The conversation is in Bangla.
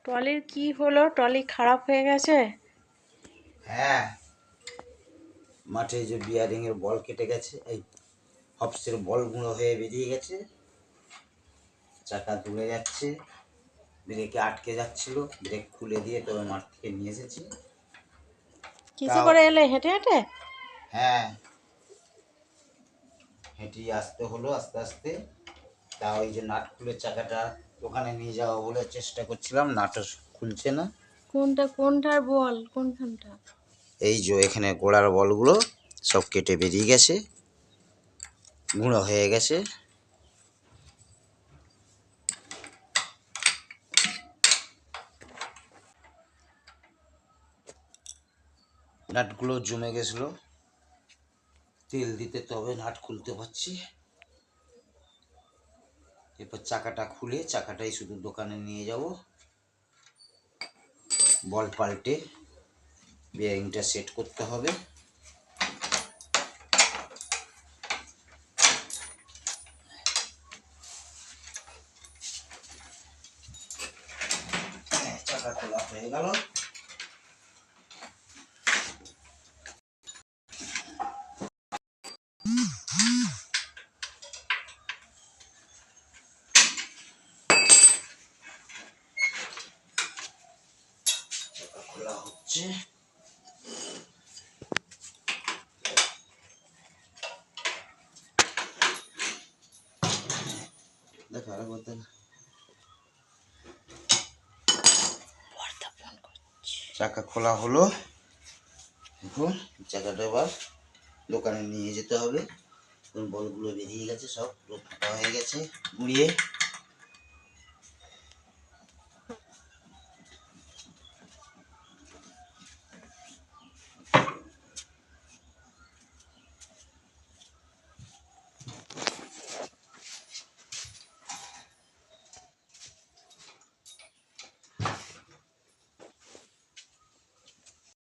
ট্রলির কি হলো? ট্রলি খারাপ হয়ে গেছে? হ্যাঁ, মাঠে যে বিয়ারিং এর বল কেটে গেছে, এই হপসের বল গুঁড়ো হয়ে বেরিয়ে গেছে, চাকা দুলে যাচ্ছে, ব্রেকে আটকে যাচ্ছিল, ব্রেক খুলে দিয়ে তবে মাঠ থেকে নিয়ে এসেছি। কিসে তাও করে এলে? হেঁটে হেঁটে? হ্যাঁ, হেঁটেই আসতে হলো আস্তে আস্তে। তা ওই যে নাট খুলে চাকাটা দোকানে নিয়ে যাওয়া বলে চেষ্টা করছিলাম, নাটও খুলছে না। কোনটার বল? কোনখানটা? এই যে এখানে গোড়ার বলগুলো সব কেটে বেরিয়ে গেছে, গুঁড়ো হয়ে গেছে। নাটগুলো জমে গেছিলো, তেল দিতে তবে নাট খুলতে পারছি। এরপর চাকাটা খুলে চাকাটাই শুধু দোকানে নিয়ে যাব, বল পাল্টে বিয়ারিংটা সেট করতে হবে। চাকা খোলা হয়ে গেল। চাকা খোলা হচ্ছে। দেখো আর বলতে চাকা খোলা হলো। এখন চাকাটা এবার দোকানে নিয়ে যেতে হবে। বলগুলো বেরিয়ে গেছে, সব পুরো ফাঁকা হয়ে গেছে গুঁড়িয়ে।